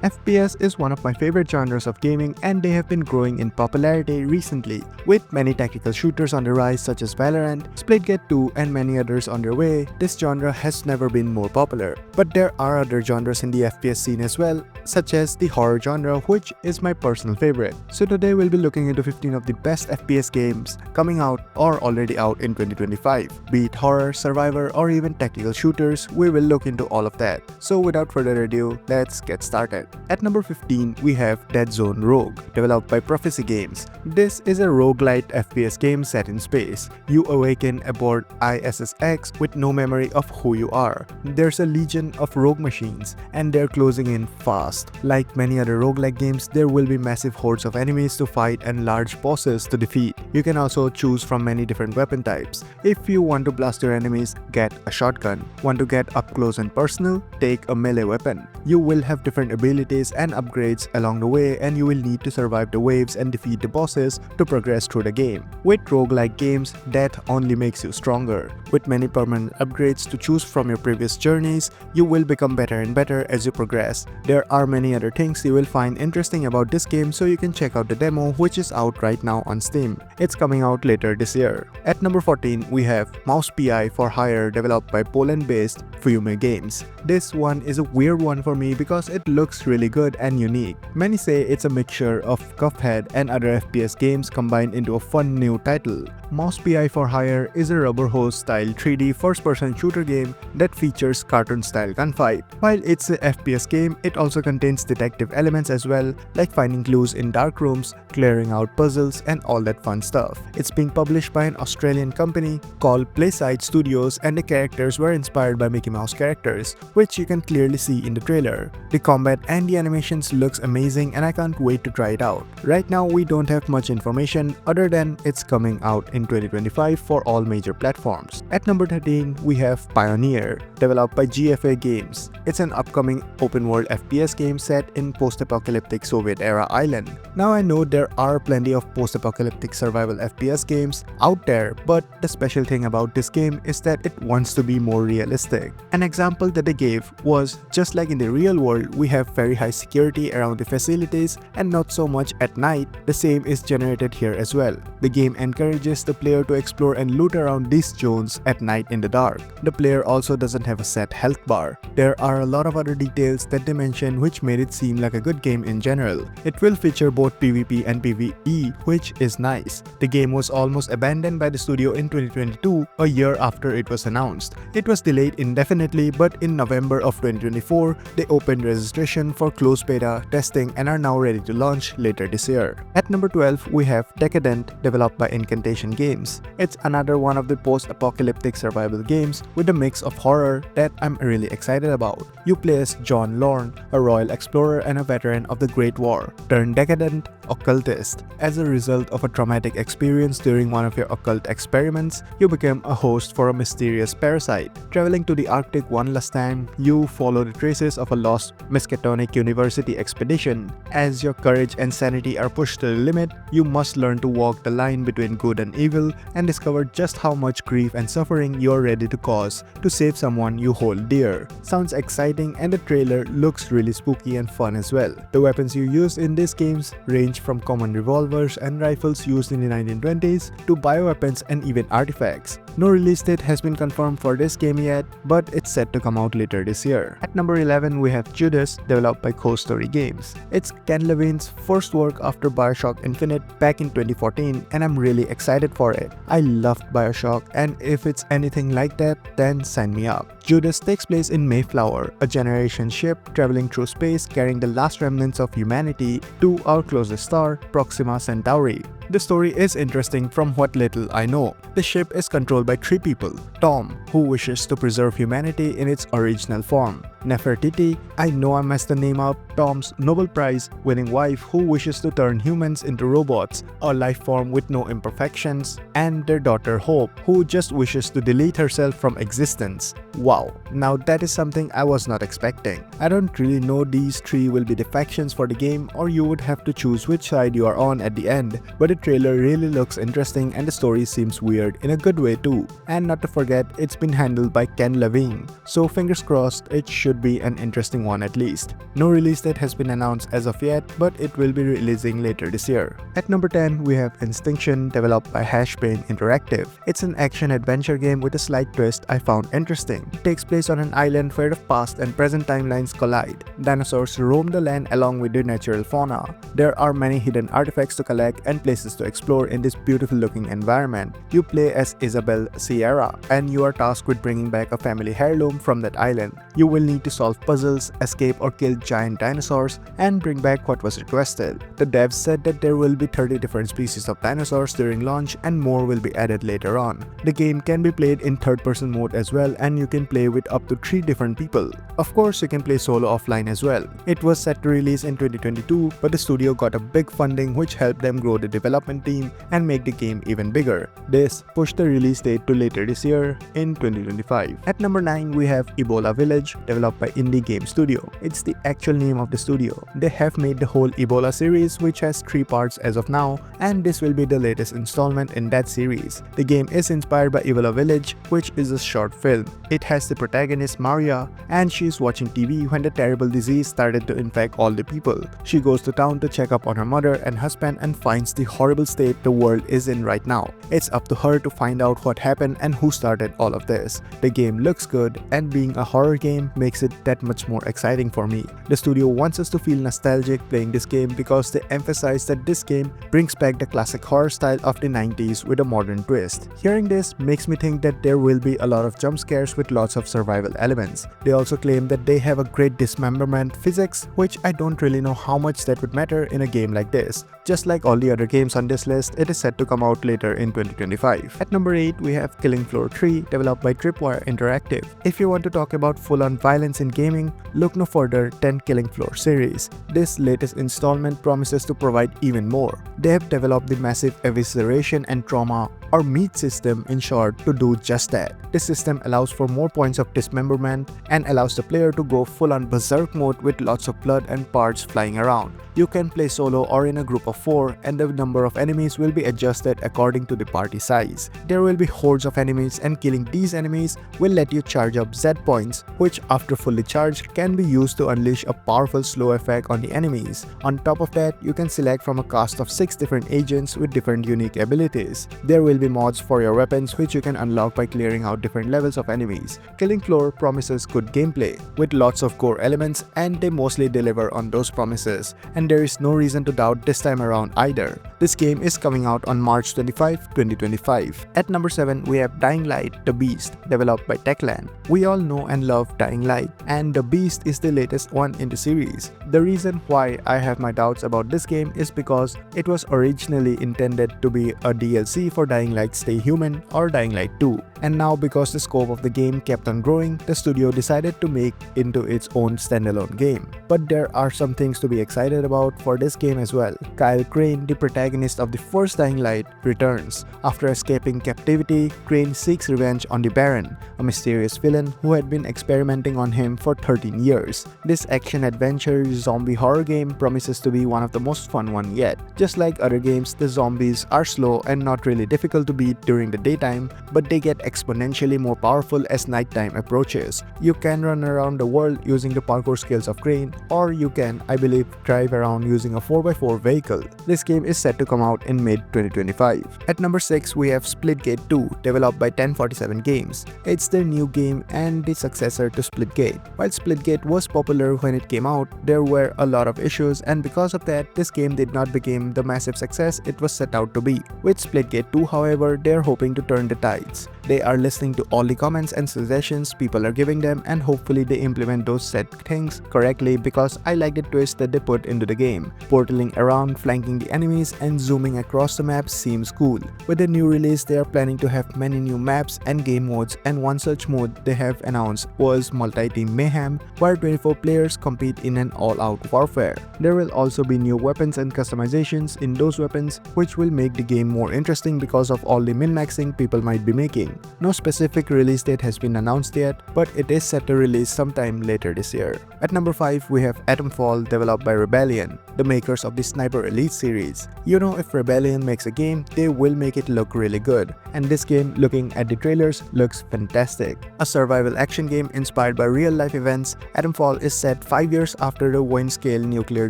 FPS is one of my favorite genres of gaming and they have been growing in popularity recently, with many tactical shooters on the rise such as Valorant, Splitgate 2 and many others on their way. This genre has never been more popular. But there are other genres in the FPS scene as well, such as the horror genre, which is my personal favorite. So today we'll be looking into 15 of the best FPS games coming out or already out in 2025. Be it horror, survivor or even tactical shooters, we will look into all of that. So without further ado, let's get started. At number 15, we have Deadzone Rogue, developed by FPS Games. This is a roguelite FPS game set in space. You awaken aboard ISS-X with no memory of who you are. There's a legion of rogue machines and they're closing in fast. Like many other roguelike games, there will be massive hordes of enemies to fight and large bosses to defeat. You can also choose from many different weapon types. If you want to blast your enemies, get a shotgun. Want to get up close and personal? Take a melee weapon. You will have different abilities and upgrades along the way and you will need to survive the waves and defeat the bosses to progress through the game. With roguelike games, that only makes you stronger. With many permanent upgrades to choose from your previous journeys, you will become better and better as you progress. There are many other things you will find interesting about this game, so you can check out the demo which is out right now on Steam. It's coming out later this year. At number 14, we have Mouse PI for Hire, developed by Poland-based Fiume Games. This one is a weird one for me because it looks really good and unique. Many say it's a mixture of Cuphead and other FPS games combined into a fun new title. Mouse PI for Hire is a rubber hose style 3D first-person shooter game that features cartoon-style gunfight. While it's a FPS game, it also contains detective elements as well, like finding clues in dark rooms, clearing out puzzles and all that fun stuff. It's being published by an Australian company called Playside Studios and the characters were inspired by Mickey Mouse characters, which you can clearly see in the trailer. The combat and the animations looks amazing and I can't wait to try it out. Right now we don't have much information other than it's coming out in 2025 for all major platforms. At number 13, we have Pioneer, developed by GFA Games. It's an upcoming open-world FPS game set in post-apocalyptic Soviet-era Ireland. Now I know there are plenty of post-apocalyptic survival FPS games out there, but the special thing about this game is that it wants to be more realistic. An example that they gave was, just like in the real world, we have very high security around the facilities and not so much at night, the same is generated here as well. The game encourages the player to explore and loot around these zones at night in the dark. The player also doesn't have a set health bar. There are a lot of other details that they mentioned which made it seem like a good game in general. It will feature both PvP and PvE, which is nice. The game was almost abandoned by the studio in 2022, a year after it was announced. It was delayed indefinitely, but in November of 2024, they opened registration for closed beta testing and are now ready to launch later this year. At number 12, we have Decadent, developed by Instinction Games. It's another one of the post-apocalyptic survival games with a mix of horror that I'm really excited about. You play as John Lorne, a royal explorer and a veteran of the Great War, turned decadent occultist. As a result of a traumatic experience during one of your occult experiments, you become a host for a mysterious parasite. Traveling to the Arctic one last time, you follow the traces of a lost Miskatonic University expedition. As your courage and sanity are pushed to the limit, you must learn to walk the line between good and evil and discover just how much grief and suffering you're ready to cause to save someone you hold dear. Sounds exciting and the trailer looks really spooky and fun as well. The weapons you use in these games range from common revolvers and rifles used in the 1920s to bioweapons and even artifacts. No release date has been confirmed for this game yet, but it's set to come out later this year. At number 11, we have Judas, developed by Coast Story Games. It's Ken Levine's first work after BioShock Infinite back in 2014 and I'm really excited for it. I loved BioShock and if it's anything like that, then sign me up. Judas takes place in Mayflower, a generation ship traveling through space carrying the last remnants of humanity to our closest star, Proxima Centauri. The story is interesting from what little I know. The ship is controlled by three people: Tom, who wishes to preserve humanity in its original form; Nefertiti, I know I messed the name up, Tom's Nobel Prize winning wife who wishes to turn humans into robots, a life form with no imperfections; and their daughter Hope, who just wishes to delete herself from existence. Wow, now that is something I was not expecting. I don't really know these three will be the factions for the game, or you would have to choose which side you are on at the end, but the trailer really looks interesting and the story seems weird in a good way too. And not to forget, it's been handled by Ken Levine, so fingers crossed it should should be an interesting one at least. No release date has been announced as of yet, but it will be releasing later this year. At number 10, we have Instinction, developed by Hashbrain Interactive. It's an action-adventure game with a slight twist I found interesting. It takes place on an island where the past and present timelines collide. Dinosaurs roam the land along with the natural fauna. There are many hidden artifacts to collect and places to explore in this beautiful-looking environment. You play as Isabel Sierra, and you are tasked with bringing back a family heirloom from that island. You will need to solve puzzles, escape or kill giant dinosaurs, and bring back what was requested. The devs said that there will be 30 different species of dinosaurs during launch and more will be added later on. The game can be played in third-person mode as well, and you can play with up to 3 different people. Of course, you can play solo offline as well. It was set to release in 2022, but the studio got a big funding which helped them grow the development team and make the game even bigger. This pushed the release date to later this year in 2025. At number 9, we have Ebola Village, developed by Indie Game Studio. It's the actual name of the studio. They have made the whole Ebola series, which has 3 parts as of now, and this will be the latest installment in that series. The game is inspired by Ebola Village, which is a short film. It has the protagonist Maria, and she is watching TV when the terrible disease started to infect all the people. She goes to town to check up on her mother and husband and finds the horrible state the world is in right now. It's up to her to find out what happened and who started all of this. The game looks good, and being a horror game makes it that much more exciting for me. The studio wants us to feel nostalgic playing this game because they emphasize that this game brings back the classic horror style of the 90s with a modern twist. Hearing this makes me think that there will be a lot of jump scares with lots of survival elements. They also claim that they have a great dismemberment physics, which I don't really know how much that would matter in a game like this. Just like all the other games on this list, it is set to come out later in 2025. At number 8, we have Killing Floor 3, developed by Tripwire Interactive. If you want to talk about full-on violence in gaming, look no further than Killing Floor series. This latest installment promises to provide even more. They have developed the massive evisceration and trauma or meat system in short to do just that. This system allows for more points of dismemberment and allows the player to go full on berserk mode with lots of blood and parts flying around. You can play solo or in a group of 4, and the number of enemies will be adjusted according to the party size. There will be hordes of enemies, and killing these enemies will let you charge up Z points, which after fully charged can be used to unleash a powerful slow effect on the enemies. On top of that, you can select from a cast of 6 different agents with different unique abilities. There will be mods for your weapons which you can unlock by clearing out different levels of enemies. Killing Floor promises good gameplay with lots of core elements, and they mostly deliver on those promises, and there is no reason to doubt this time around either. This game is coming out on March 25, 2025. At number 7, we have Dying Light: The Beast, developed by Techland. We all know and love Dying Light, and The Beast is the latest one in the series. The reason why I have my doubts about this game is because it was originally intended to be a DLC for Dying Light Stay Human or Dying Light 2. And now because the scope of the game kept on growing, the studio decided to make into its own standalone game. But there are some things to be excited about for this game as well. Kyle Crane, the protagonist of the first Dying Light, returns. After escaping captivity, Crane seeks revenge on the Baron, a mysterious villain who had been experimenting on him for 13 years. This action-adventure zombie horror game promises to be one of the most fun one yet. Just like other games, the zombies are slow and not really difficult to beat during the daytime, but they get exponentially more powerful as nighttime approaches. You can run around the world using the parkour skills of Crane, or you can, I believe, drive around using a 4x4 vehicle. This game is set to come out in mid-2025. At number 6, we have Splitgate 2, developed by 1047 Games. It's their new game and the successor to Splitgate. While Splitgate was popular when it came out, there were a lot of issues, and because of that, this game did not become the massive success it was set out to be. With Splitgate 2, however, they are hoping to turn the tides. They are listening to all the comments and suggestions people are giving them, and hopefully they implement those said things correctly, because I like the twist that they put into the game. Portaling around, flanking the enemies, and zooming across the map seems cool. With the new release, they are planning to have many new maps and game modes, and one such mode they have announced was Multi-Team Mayhem, where 24 players compete in an all-out warfare. There will also be new weapons and customizations in those weapons, which will make the game more interesting because of all the min-maxing people might be making. No specific release date has been announced yet, but it is set to release sometime later this year. At number 5, we have Atomfall, developed by Rebellion, the makers of the Sniper Elite series. You know, if Rebellion makes a game, they will make it look really good. And this game, looking at the trailers, looks fantastic. A survival action game inspired by real-life events, Atomfall is set 5 years after the Windscale nuclear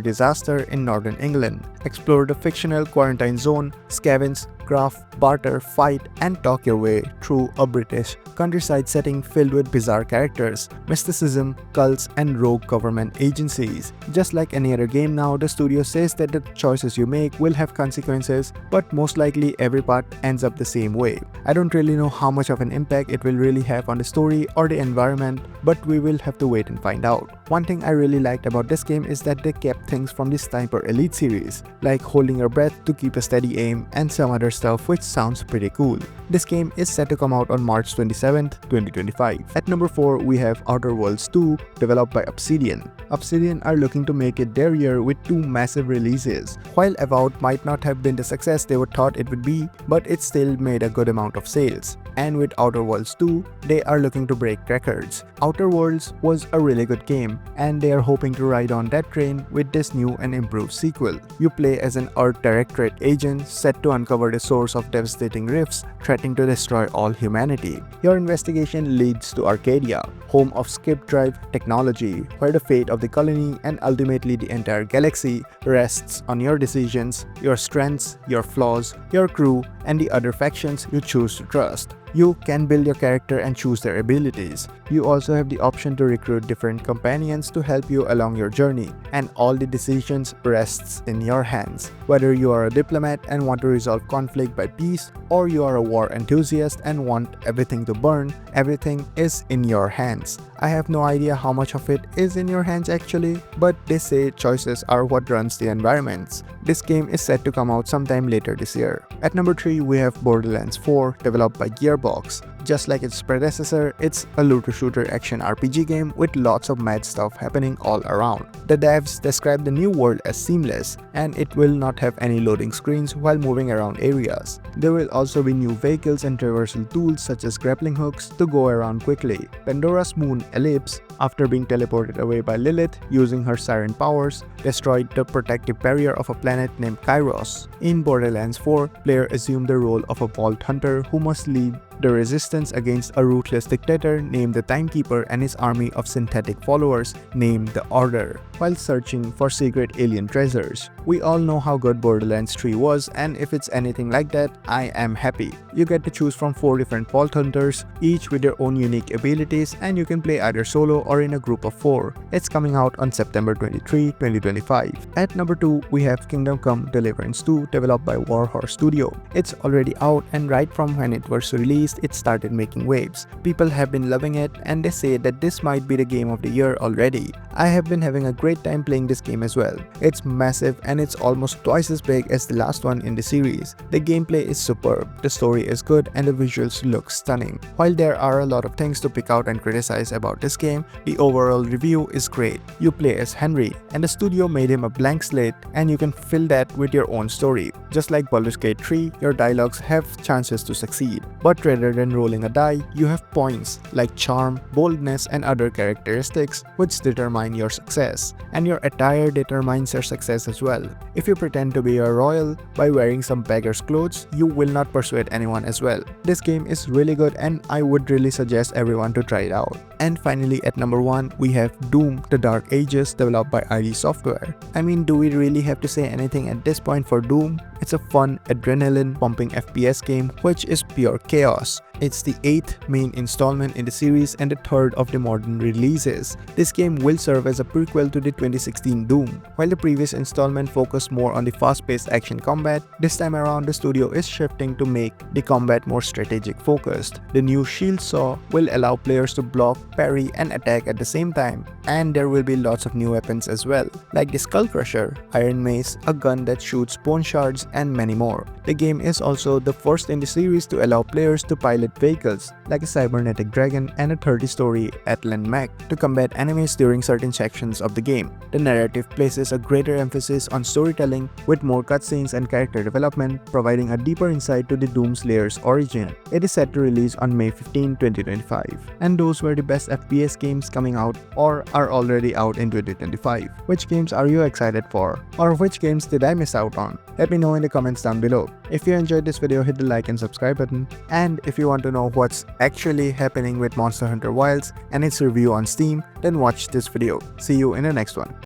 disaster in northern England. Explore the fictional quarantine zone, scavenge, craft, barter, fight, and talk your way through a British countryside setting filled with bizarre characters, mysticism, cults, and rogue government agencies. Just like any other game now, the studio says that the choices you make will have consequences, but most likely every part ends up the same way. I don't really know how much of an impact it will really have on the story or the environment, but we will have to wait and find out. One thing I really liked about this game is that they kept things from the Sniper Elite series, like holding your breath to keep a steady aim and some other stuff, which sounds pretty cool. This game is set to come out on March 27th, 2025. At number 4, we have Outer Worlds 2, developed by Obsidian. Obsidian are looking to make it their year with 2 massive releases. While Avowed might not have been the success they would thought it would be, but it still made a good amount of sales. And with Outer Worlds 2, they are looking to break records. Outer Worlds was a really good game, and they are hoping to ride on that train with this new and improved sequel. You play as an Earth Directorate agent set to uncover the source of devastating rifts threatening to destroy all humanity. Your investigation leads to Arcadia, home of skip drive technology, where the fate of the colony and ultimately the entire galaxy rests on your decisions, your strengths, your flaws, your crew, and the other factions you choose to trust. You can build your character and choose their abilities. You also have the option to recruit different companions to help you along your journey, and all the decisions rests in your hands. Whether you are a diplomat and want to resolve conflict by peace, or you are a war enthusiast and want everything to burn, everything is in your hands. I have no idea how much of it is in your hands actually, but they say choices are what runs the environments. This game is set to come out sometime later this year. At number 3, we have Borderlands 4, developed by Gearbox. Just like its predecessor, it's a looter-shooter action RPG game with lots of mad stuff happening all around. The devs describe the new world as seamless, and it will not have any loading screens while moving around areas. There will also be new vehicles and traversal tools such as grappling hooks to go around quickly. Pandora's moon, Ellipse, after being teleported away by Lilith using her siren powers, destroyed the protective barrier of a planet named Kairos. In Borderlands 4, player assumed the role of a vault hunter who must lead the resistance against a ruthless dictator named the Timekeeper and his army of synthetic followers named the Order, while searching for secret alien treasures. We all know how good Borderlands 3 was, and if it's anything like that, I am happy. You get to choose from 4 different vault hunters, each with their own unique abilities, and you can play either solo or in a group of 4. It's coming out on September 23, 2025. At number 2, we have Kingdom Come Deliverance 2, developed by Warhorse Studio. It's already out, and right from when it was released, it started making waves. People have been loving it, and they say that this might be the game of the year already. I have been having a great time playing this game as well. It's massive and it's almost twice as big as the last one in the series. The gameplay is superb, the story is good, and the visuals look stunning. While there are a lot of things to pick out and criticize about this game, the overall review is great. You play as Henry, and the studio made him a blank slate, and you can fill that with your own story. Just like Baldur's Gate 3, your dialogues have chances to succeed, but rather than rolling a die, you have points like charm, boldness, and other characteristics which determine your success, and your attire determines your success as well. If you pretend to be a royal by wearing some beggar's clothes, you will not persuade anyone as well. This game is really good, and I would really suggest everyone to try it out. And finally, at number 1, we have Doom: The Dark Ages, developed by ID Software. I mean, do we really have to say anything at this point for Doom? It's a fun, adrenaline-pumping FPS game which is pure chaos. It's the 8th main installment in the series and the 3rd of the modern releases. This game will serve as a prequel to the 2016 Doom. While the previous installment focused more on the fast-paced action combat, this time around the studio is shifting to make the combat more strategic focused. The new Shield Saw will allow players to block, parry, and attack at the same time, and there will be lots of new weapons as well, like the Skull Crusher, Iron Mace, a gun that shoots bone shards, and many more. The game is also the first in the series to allow players to pilot with vehicles like a cybernetic dragon and a 30-story Atlan mech to combat enemies during certain sections of the game. The narrative places a greater emphasis on storytelling with more cutscenes and character development, providing a deeper insight to the Doomslayer's origin. It is set to release on May 15, 2025. And those were the best FPS games coming out or are already out in 2025. Which games are you excited for? Or which games did I miss out on? Let me know in the comments down below. If you enjoyed this video, hit the like and subscribe button. And if you want to know what's actually happening with Monster Hunter Wilds and its review on Steam, then watch this video. See you in the next one.